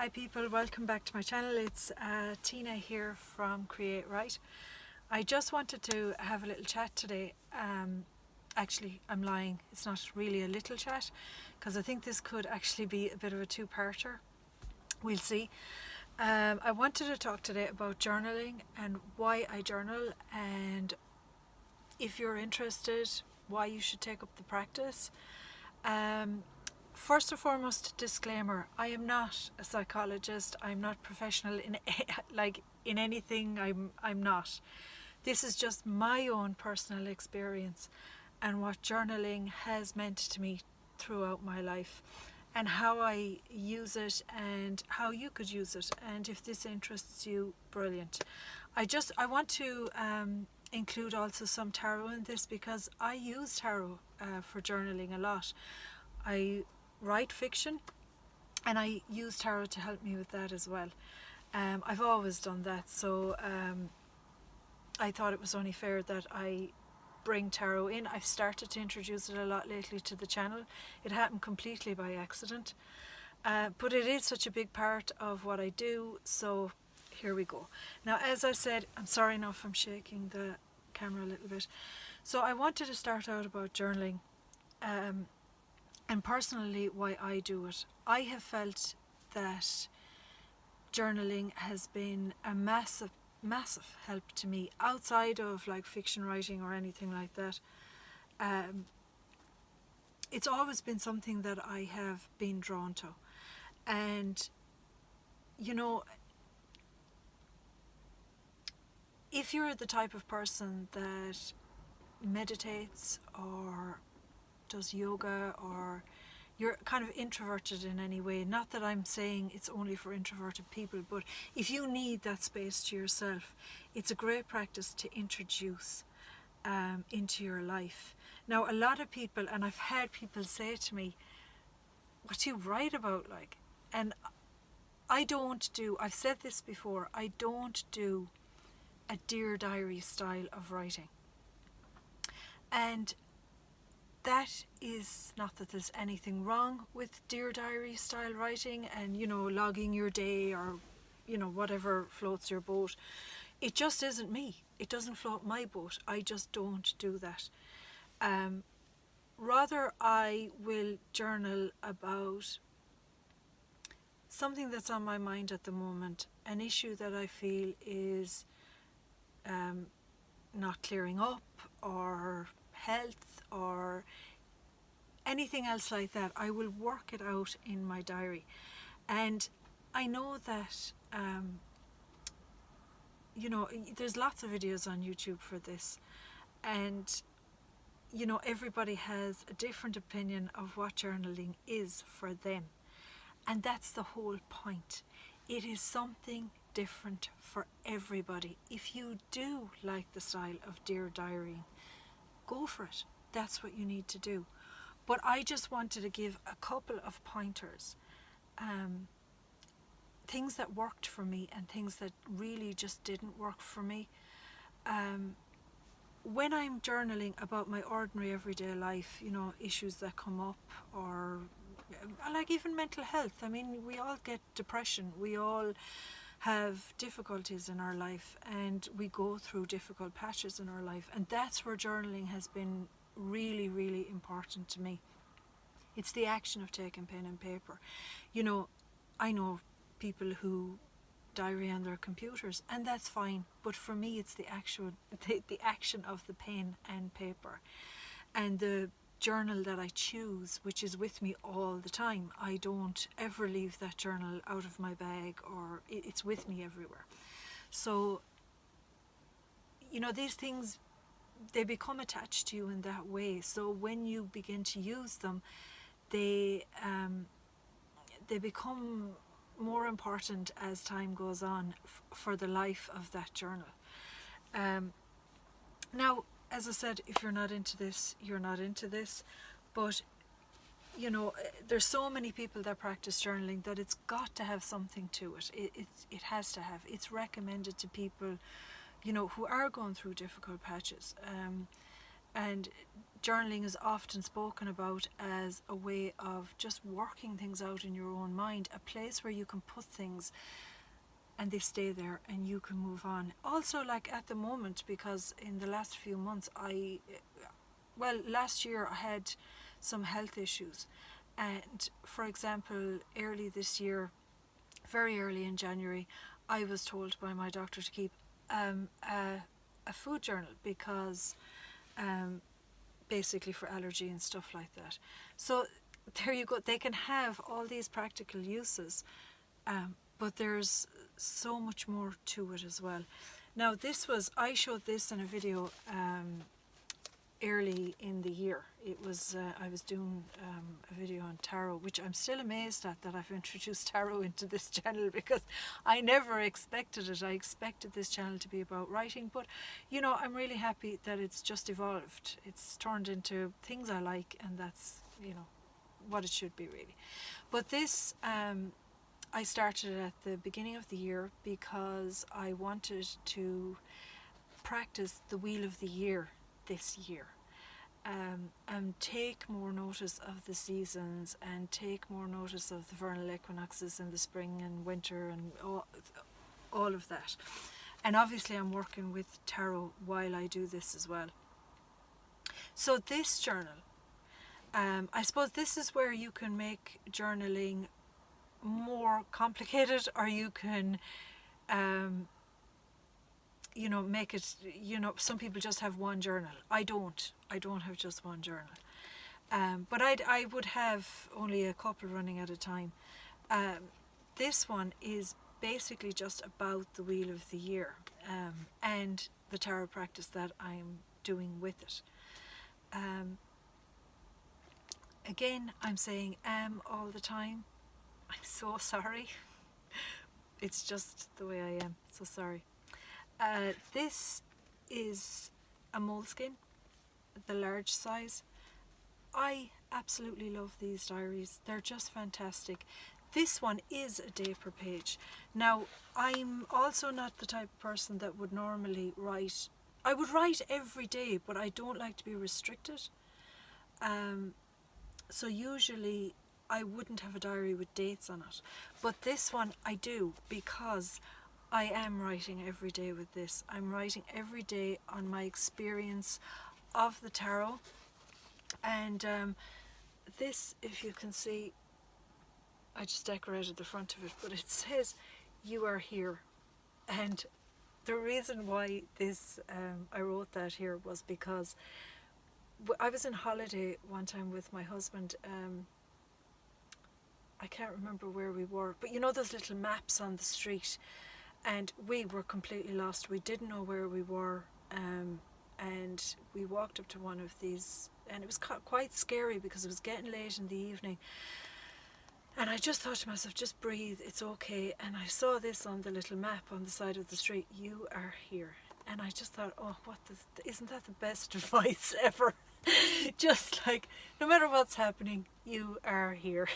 Hi people, welcome back to my channel. It's Tina here from Create Right. I just wanted to have a little chat today. Actually, I'm lying. It's not really a little chat because I think this could actually be a bit of a two-parter. We'll see. I wanted to talk today about journaling and why I journal, and if you're interested, why you should take up the practice. First and foremost, disclaimer, I am not a psychologist. I'm not professional in in anything. I'm not. This is just my own personal experience and what journaling has meant to me throughout my life, and how I use it and how you could use it. And if this interests you, brilliant. I want to include also some tarot in this, because I use tarot for journaling a lot. I write fiction and I use tarot to help me with that as well. I've always done that, so I thought it was only fair that I bring tarot in. I've started to introduce it a lot lately to the channel. It happened completely by accident, but it is such a big part of what I do, so here we go. Now, as I said, I'm sorry now if I'm shaking the camera a little bit. So I wanted to start out about journaling, and personally why I do it. I have felt that journaling has been a massive help to me, outside of like fiction writing or anything like that. It's always been something that I have been drawn to. And you know, if you're the type of person that meditates or does yoga, or you're kind of introverted in any way, not that I'm saying it's only for introverted people, but if you need that space to yourself, it's a great practice to introduce into your life. Now, a lot of people, and I've had people say to me, what do you write about, like? And I've said this before, I don't do a Dear Diary style of writing. And that is not that there's anything wrong with Dear Diary style writing and, you know, logging your day or, you know, whatever floats your boat. It just isn't me. It doesn't float my boat. I just don't do that. Rather, I will journal about something that's on my mind at the moment, an issue that I feel is not clearing up, or health, or anything else like that. I will work it out in my diary. And I know that you know, there's lots of videos on YouTube for this, and you know, everybody has a different opinion of what journaling is for them, and that's the whole point. It is something different for everybody. If you do like the style of Dear Diarying, go for it. That's what you need to do. But I just wanted to give a couple of pointers, things that worked for me and things that really just didn't work for me. When I'm journaling about my ordinary everyday life, you know, issues that come up, or like even mental health. I mean, we all get depression. We all have difficulties in our life, and we go through difficult patches in our life, and that's where journaling has been really, really important to me. It's the action of taking pen and paper. You know, I know people who diary on their computers, and that's fine, but for me it's the action of the pen and paper, and the journal that I choose, which is with me all the time. I don't ever leave that journal out of my bag, or it's with me everywhere. So, you know, these things, they become attached to you in that way. So when you begin to use them, they become more important as time goes on for the life of that journal. Now, as I said, if you're not into this, you're not into this, but you know, there's so many people that practice journaling that it's got to have something to it. It has to have. It's recommended to people, you know, who are going through difficult patches. And journaling is often spoken about as a way of just working things out in your own mind, a place where you can put things and they stay there and you can move on. Also, like at the moment, because in the last few months last year I had some health issues, and for example, early this year, very early in January, I was told by my doctor to keep a food journal because basically for allergy and stuff like that. So there you go, they can have all these practical uses, but there's so much more to it as well. Now I showed this in a video early in the year. It was I was doing a video on tarot, which I'm still amazed at that I've introduced tarot into this channel, because I never expected it. I expected this channel to be about writing, but you know, I'm really happy that it's just evolved. It's turned into things I like, and that's, you know, what it should be really. But this I started at the beginning of the year because I wanted to practice the Wheel of the Year this year, and take more notice of the seasons, and take more notice of the vernal equinoxes in the spring and winter and all of that. And obviously I'm working with tarot while I do this as well. So this journal, I suppose this is where you can make journaling more complicated, or you can you know, make it, you know, some people just have one journal. I don't have just one journal, but I would have only a couple running at a time. This one is basically just about the Wheel of the Year, and the tarot practice that I'm doing with it. Again, I'm saying all the time. I'm so sorry. It's just the way I am. So sorry. This is a moleskin, the large size. I absolutely love these diaries. They're just fantastic. This one is a day per page. Now, I'm also not the type of person that would normally write. I would write every day, but I don't like to be restricted. So usually I wouldn't have a diary with dates on it. But this one I do, because I am writing every day with this. I'm writing every day on my experience of the tarot. And this, if you can see, I just decorated the front of it, but it says, "You are here." And the reason why this, I wrote that here, was because I was in holiday one time with my husband. I can't remember where we were, but you know those little maps on the street? And we were completely lost. We didn't know where we were, and we walked up to one of these, and it was quite scary because it was getting late in the evening. And I just thought to myself, just breathe, it's okay. And I saw this on the little map on the side of the street, "You are here." And I just thought, oh, isn't that the best advice ever? Just like, no matter what's happening, you are here.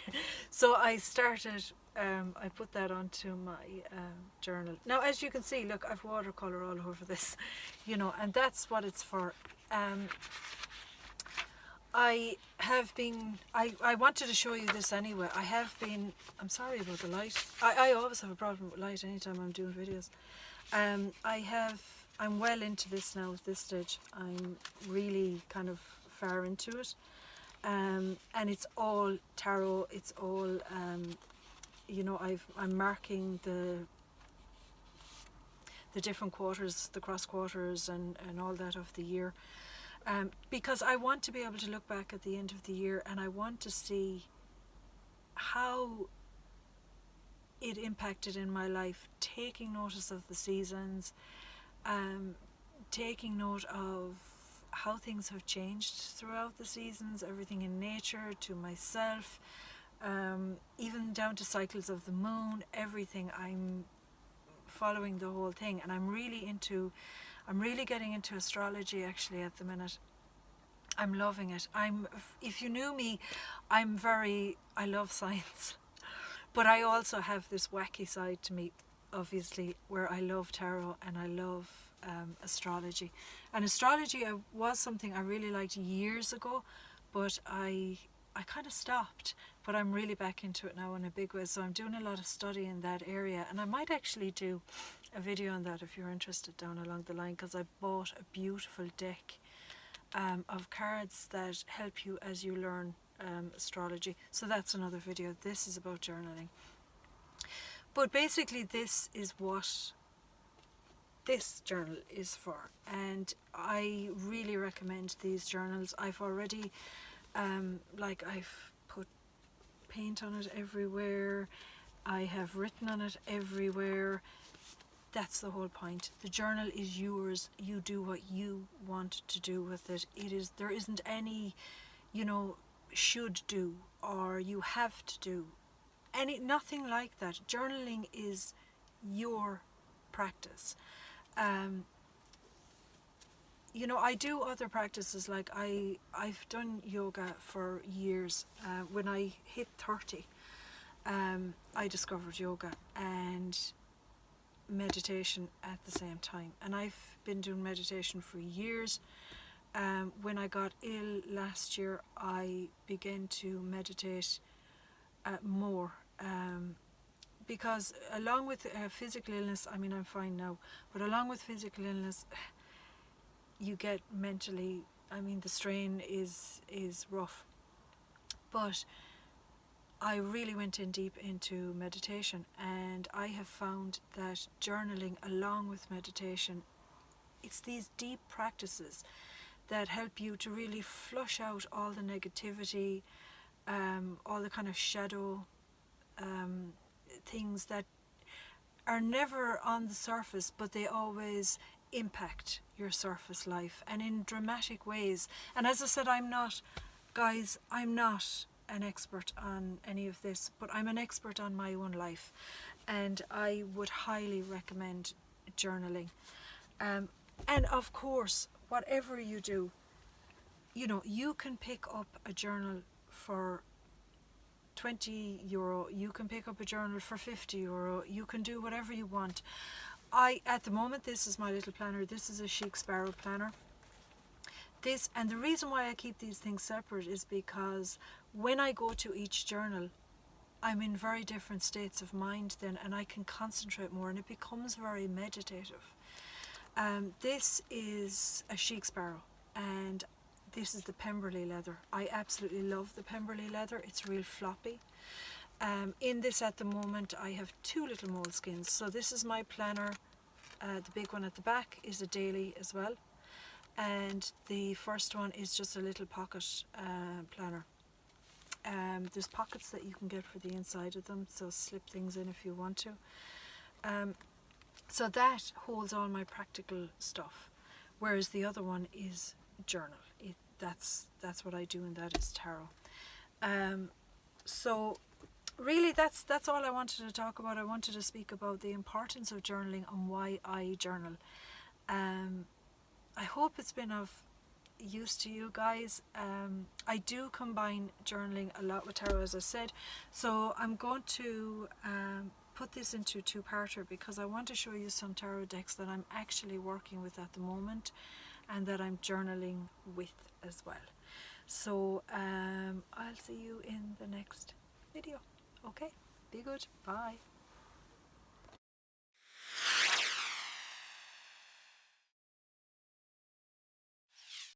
So I started, I put that onto my journal. Now, as you can see, look, I've watercolour all over this, you know, and that's what it's for. I wanted to show you this anyway. I'm sorry about the light. I always have a problem with light anytime I'm doing videos. I'm well into this now at this stage. I'm really kind of far into it. And it's all tarot, it's all, you know, I'm marking the different quarters, the cross quarters and all that of the year. Because I want to be able to look back at the end of the year, and I want to see how it impacted in my life, taking notice of the seasons, taking note of how things have changed throughout the seasons, everything in nature, to myself, even down to cycles of the moon, everything. I'm following the whole thing, and I'm really getting into astrology actually at the minute. I'm loving it. If you knew me, I love science, but I also have this wacky side to me, obviously, where I love tarot and I love astrology. And astrology was something I really liked years ago, but I kind of stopped. But I'm really back into it now in a big way, so I'm doing a lot of study in that area, and I might actually do a video on that if you're interested down along the line, because I bought a beautiful deck of cards that help you as you learn astrology. So that's another video. This is about journaling. But basically this is what this journal is for, and I really recommend these journals. I've already I've put paint on it everywhere, I have written on it everywhere. That's the whole point. The journal is yours. You do what you want to do with it. There isn't any, should do or you have to do nothing like that. Journaling is your practice. I do other practices, like I've done yoga for years. When I hit 30, I discovered yoga and meditation at the same time, and I've been doing meditation for years. When I got ill last year, I began to meditate more, because along with physical illness, I mean, I'm fine now, but along with physical illness, you get mentally, I mean, the strain is rough. But I really went in deep into meditation, and I have found that journaling along with meditation, it's these deep practices that help you to really flush out all the negativity, all the kind of shadow things that are never on the surface, but they always impact your surface life, and in dramatic ways. And as I said, I'm not an expert on any of this, but I'm an expert on my own life, and I would highly recommend journaling. And of course, whatever you do, you can pick up a journal for €20, you can pick up a journal for €50, you can do whatever you want. At the moment, this is my little planner. This is a Chic Sparrow planner. And the reason why I keep these things separate is because when I go to each journal, I'm in very different states of mind then, and I can concentrate more, and it becomes very meditative. This is a Chic Sparrow, and this is the Pemberley leather. I absolutely love the Pemberley leather. It's real floppy. In this at the moment, I have 2 little moleskins. So this is my planner. The big one at the back is a daily as well. And the first one is just a little pocket planner. There's pockets that you can get for the inside of them, so slip things in if you want to. So that holds all my practical stuff, whereas the other one is journal. That's what I do, and that is tarot. So really that's all I wanted to talk about. I wanted to speak about the importance of journaling and why I journal. I hope it's been of use to you guys. I do combine journaling a lot with tarot, as I said, so I'm going to put this into 2-parter, because I want to show you some tarot decks that I'm actually working with at the moment and that I'm journaling with as well. So I'll see you in the next video. Okay, be good, bye.